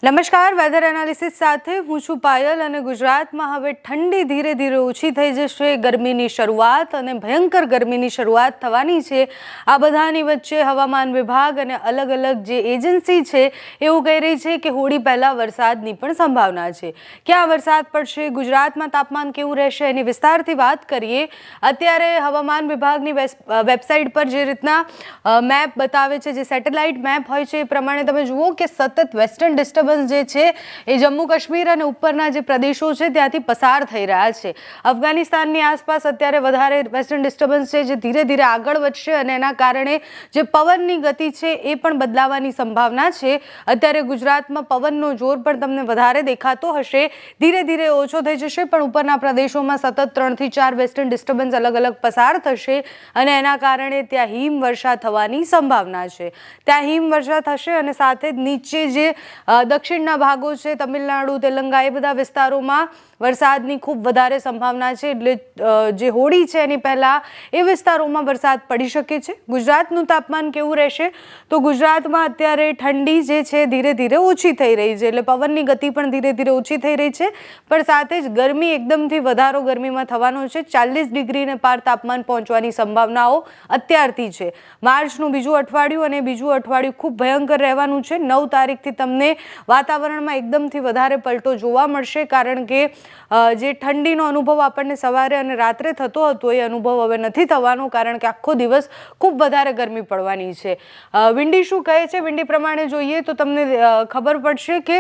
નમસ્કાર, weather analysis સાથે હું છું પાયલ અને ગુજરાતમાં હવે ઠંડી ધીરે ધીરે ઓછી થઈ જશે. ગરમીની શરૂઆત અને ભયંકર ગરમીની શરૂઆત થવાની છે. આ બધાની વચ્ચે હવામાન વિભાગ અને અલગ અલગ જે એજન્સી છે એવું કહી રહી છે કે હોળી પહેલાં વરસાદની પણ સંભાવના છે. ક્યાં વરસાદ પડશે, ગુજરાતમાં તાપમાન કેવું રહેશે, એની વિસ્તારથી વાત કરીએ. અત્યારે હવામાન વિભાગની વેબસાઇટ પર જે રીતના મેપ બતાવે છે, જે સેટેલાઇટ મેપ હોય છે, એ પ્રમાણે તમે જુઓ કે સતત વેસ્ટર્ન ડિસ્ટર્બન્સ જે છે એ જમ્મુ કાશ્મીર અને ઉપરના જે પ્રદેશો છે ત્યાંથી પસાર થઈ રહ્યા છે. અફઘાનિસ્તાનની આસપાસ અત્યારે વધારે વેસ્ટર્ન ડિસ્ટર્બન્સ છે જે ધીરે ધીરે આગળ વધશે અને એના કારણે જે પવનની ગતિ છે એ પણ બદલાવાની સંભાવના છે. અત્યારે ગુજરાતમાં પવનનો જોર પણ તમને વધારે દેખાતો હશે, ધીરે ધીરે ઓછો થઈ જશે, પણ ઉપરના પ્રદેશોમાં સતત 3 થી 4 વેસ્ટર્ન ડિસ્ટર્બન્સ અલગ અલગ પસાર થશે અને એના કારણે ત્યાં હિમવર્ષા થવાની સંભાવના છે. ત્યાં હિમવર્ષા થશે અને સાથે જ નીચે જે દક્ષિણના ભાગો છે, તમિલનાડુ, તેલંગા, એ બધા વિસ્તારોમાં વરસાદની ખૂબ વધારે સંભાવના છે. એટલે જે હોળી છે એની પહેલાં એ વિસ્તારોમાં વરસાદ પડી શકે છે. ગુજરાતનું તાપમાન કેવું રહેશે, તો ગુજરાતમાં અત્યારે ઠંડી જે છે ધીરે ધીરે ઓછી થઈ રહી છે, એટલે પવનની ગતિ પણ ધીરે ધીરે ઓછી થઈ રહી છે, પણ સાથે જ ગરમી એકદમથી વધારો ગરમીમાં થવાનો છે. 40 ડિગ્રીને પાર તાપમાન પહોંચવાની સંભાવનાઓ અત્યારથી છે. માર્ચનું બીજું અઠવાડિયું અને બીજું અઠવાડિયું ખૂબ ભયંકર રહેવાનું છે. 9 તારીખથી તમને વાતાવરણમાં એકદમથી વધારે પલટો જોવા મળશે, કારણ કે જે ઠંડીનો અનુભવ આપણને સવારે અને રાત્રે થતો હતો એ અનુભવ હવે નથી થવાનો, કારણ કે આખો દિવસ ખૂબ વધારે ગરમી પડવાની છે. વિન્ડી શું કહે છે, વિન્ડી પ્રમાણે જોઈએ તો તમને ખબર પડશે કે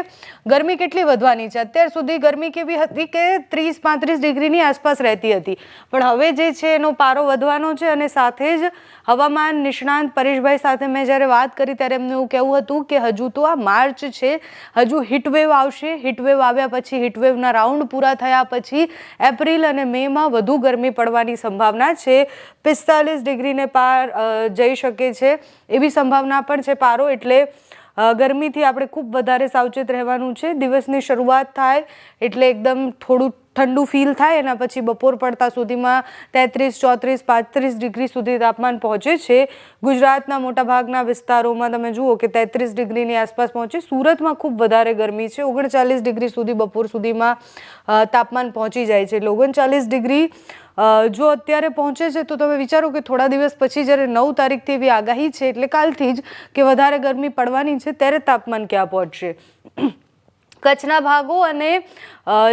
ગરમી કેટલી વધવાની છે. અત્યાર સુધી ગરમી કેવી હતી કે 30-35 ડિગ્રીની આસપાસ રહેતી હતી, પણ હવે જે છે એનો પારો વધવાનો છે. અને સાથે જ હવામાન નિષ્ણાંત પરેશભાઈ સાથે મેં જ્યારે વાત કરી ત્યારે એમને એવું કહેવું હતું કે હજુ તો આ માર્ચ છે, હજુ હીટવેવ આવશે. હીટવેવ આવ્યા પછી, હીટવેવના રાઉન્ડ પૂરા થયા પછી એપ્રિલ અને મેમાં વધુ ગરમી પડવાની સંભાવના છે. 45 ડિગ્રીને પાર જઈ શકે છે એવી સંભાવના પણ છે પારો. એટલે ગરમીથી આપણે ખૂબ વધારે સાવચેત રહેવાનું છે. દિવસની શરૂઆત થાય એટલે એકદમ થોડું ઠંડુ ફીલ થાય, એના પછી બપોર પડતા સુધીમાં 33, 34, 35 ડિગ્રી સુધી તાપમાન પહોંચે છે. ગુજરાતના મોટાભાગના વિસ્તારોમાં તમે જુઓ કે 33 ડિગ્રીની આસપાસ પહોંચે. સુરતમાં ખૂબ વધારે ગરમી છે, 39 ડિગ્રી સુધી બપોર સુધીમાં તાપમાન પહોંચી જાય છે. એટલે 39 ડિગ્રી જો અત્યારે પહોંચે છે તો તમે વિચારો કે થોડા દિવસ પછી જ્યારે 9 તારીખથી એવી આગાહી છે, એટલે કાલથી જ કે વધારે ગરમી પડવાની છે, ત્યારે તાપમાન ક્યાં પહોંચશે. કચ્છના ભાગો અને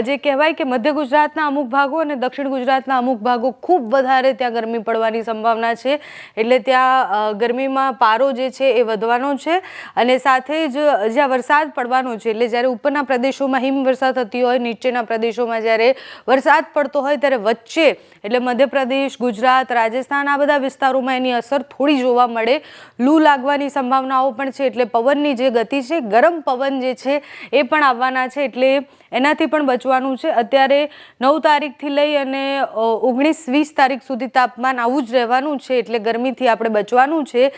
જે કહેવાય કે મધ્ય ગુજરાતના અમુક ભાગો અને દક્ષિણ ગુજરાતના અમુક ભાગો ખૂબ વધારે ત્યાં ગરમી પડવાની સંભાવના છે. એટલે ત્યાં ગરમીમાં પારો જે છે એ વધવાનો છે અને સાથે જ જ્યાં વરસાદ પડવાનો છે, એટલે જ્યારે ઉપરના પ્રદેશોમાં હિમવર્ષા થતી હોય, નીચેના પ્રદેશોમાં જ્યારે વરસાદ પડતો હોય, ત્યારે વચ્ચે એટલે મધ્યપ્રદેશ, ગુજરાત, રાજસ્થાન, આ બધા વિસ્તારોમાં એની અસર થોડી જોવા મળે. લૂ લાગવાની સંભાવનાઓ પણ છે. એટલે પવનની જે ગતિ છે, ગરમ પવન જે છે એ પણ આવવાના છે, એટલે એનાથી પણ બચવાનું છે. અત્યારે 9 તારીખથી લઈ અને 19-20 તારીખ સુધી તાપમાન આવું જ રહેવાનું છે, એટલે ગરમીથી આપણે બચવાનું છે.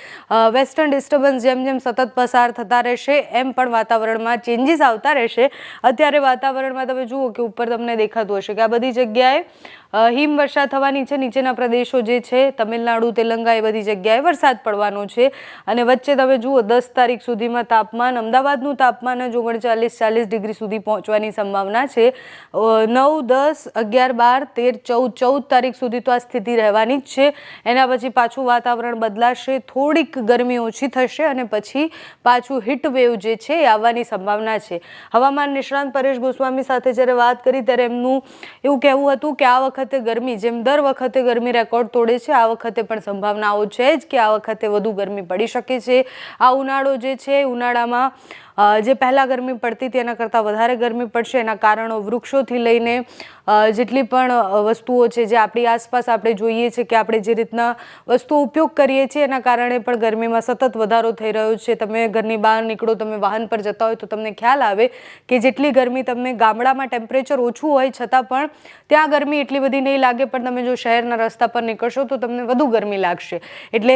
વેસ્ટર્ન ડિસ્ટર્બન્સ જેમ જેમ સતત પસાર થતા રહેશે એમ પણ વાતાવરણમાં ચેન્જીસ આવતા રહેશે. અત્યારે વાતાવરણમાં તમે જુઓ કે ઉપર તમને દેખાતું હશે કે આ બધી જગ્યાએ હિમવર્ષા થવાની છે. નીચેના પ્રદેશો જે છે, તમિલનાડુ, તેલંગા, એ બધી જગ્યાએ વરસાદ પડવાનો છે. અને વચ્ચે તમે જુઓ 10 તારીખ સુધીમાં તાપમાન, અમદાવાદનું તાપમાન જ 39-40 ડિગ્રી સુધી પહોંચવાની સંભાવના છે. 9, 10, 11, 12, 13, 14 તારીખ સુધી તો આ સ્થિતિ રહેવાની જ છે. એના પછી પાછું વાતાવરણ બદલાશે, થોડીક ગરમી ઓછી થશે અને પછી પાછું હીટ વેવ જે છે એ આવવાની સંભાવના છે. હવામાન નિષ્ણાંત પરેશ ગોસ્વામી સાથે જ્યારે વાત કરી ત્યારે એમનું એવું કહેવું હતું કે આ વખતે ગરમી જેમ દર વખતે ગરમી રેકોર્ડ તોડે છે, આ વખતે પણ સંભાવનાઓ છે જ કે આ વખતે વધુ ગરમી પડી શકે છે. આ ઉનાળો જે છે, ઉનાળામાં જે પહેલાં ગરમી પડતી હતી એના કરતાં વધારે ગરમી પડશે. એના કારણો વૃક્ષોથી લઈને જેટલી પણ વસ્તુઓ છે જે આપણી આસપાસ આપણે જોઈએ છે કે આપણે જે રીતના વસ્તુઓ ઉપયોગ કરીએ છીએ એના કારણે પણ ગરમીમાં સતત વધારો થઈ રહ્યો છે. તમે ઘરની બહાર નીકળો, તમે વાહન પર જતા હોય તો તમને ખ્યાલ આવે કે જેટલી ગરમી તમને ગામડામાં ટેમ્પરેચર ઓછું હોય છતાં પણ ત્યાં ગરમી એટલી બધી નહીં લાગે, પણ તમે જો શહેરના રસ્તા પર નીકળશો તો તમને વધુ ગરમી લાગશે. એટલે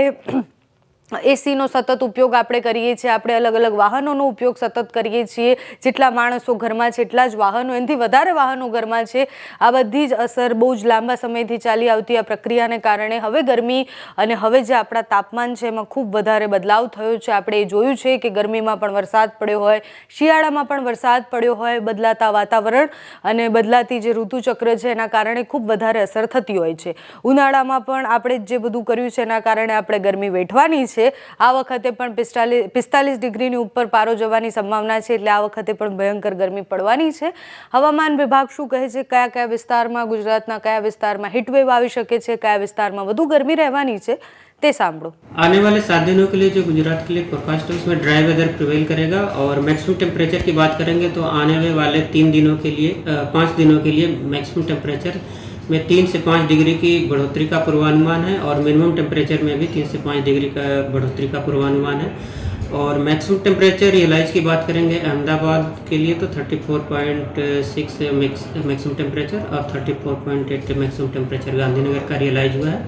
એસીનો સતત ઉપયોગ આપણે કરીએ છીએ, આપણે અલગ અલગ વાહનોનો ઉપયોગ સતત કરીએ છીએ, જેટલા માણસો ઘરમાં છે એટલા જ વાહનો, એનાથી વધારે વાહનો ઘરમાં છે. આ બધી જ અસર બહુ જ લાંબા સમયથી ચાલી આવતી આ પ્રક્રિયાને કારણે હવે ગરમી અને હવે જે આપણા તાપમાન છે એમાં ખૂબ વધારે બદલાવ થયો છે. આપણે એ જોયું છે કે ગરમીમાં પણ વરસાદ પડ્યો હોય, શિયાળામાં પણ વરસાદ પડ્યો હોય, બદલાતા વાતાવરણ અને બદલાતી જે ઋતુચક્ર છે એના કારણે ખૂબ વધારે અસર થતી હોય છે. ઉનાળામાં પણ આપણે જે બધું કર્યું છે એના કારણે આપણે ગરમી વેઠવાની છે. આ વખતે પણ 45 ડિગ્રીની ઉપર પારો જવાની સંભાવના છે, એટલે આ વખતે પણ ભયંકર ગરમી પડવાની છે. હવામાન વિભાગ શું કહે છે, કયા કયા વિસ્તારમાં, ગુજરાતના કયા વિસ્તારમાં હીટવેવ આવી શકે છે, કયા વિસ્તારમાં વધુ ગરમી રહેવાની છે, તે સાંભળો. आने वाले 7 दिनों के लिए जो गुजरात के लिए फोरकास्ट है उसमें ड्राई वेदर प्रिवेल करेगा और मैक्सिमम टेम्परेचर की बात करेंगे तो आने वाले 3 दिनों के लिए 5 दिनों के लिए मैक्सिमम टेम्परेचर में 3 से 5 डिग्री की बढ़ोतरी का पूर्वानुमान है और मिनिमम टेम्परेचर में भी 3 से 5 डिग्री का बढ़ोतरी का पूर्वानुमान है. और मैक्सिमम टेम्परेचर रियलाइज की बात करेंगे अहमदाबाद के लिए तो 34.6 मैक्सिमम टेम्परेचर और 34.8 मैक्सिमम टेम्परेचर गांधीनगर का रियलाइज हुआ है.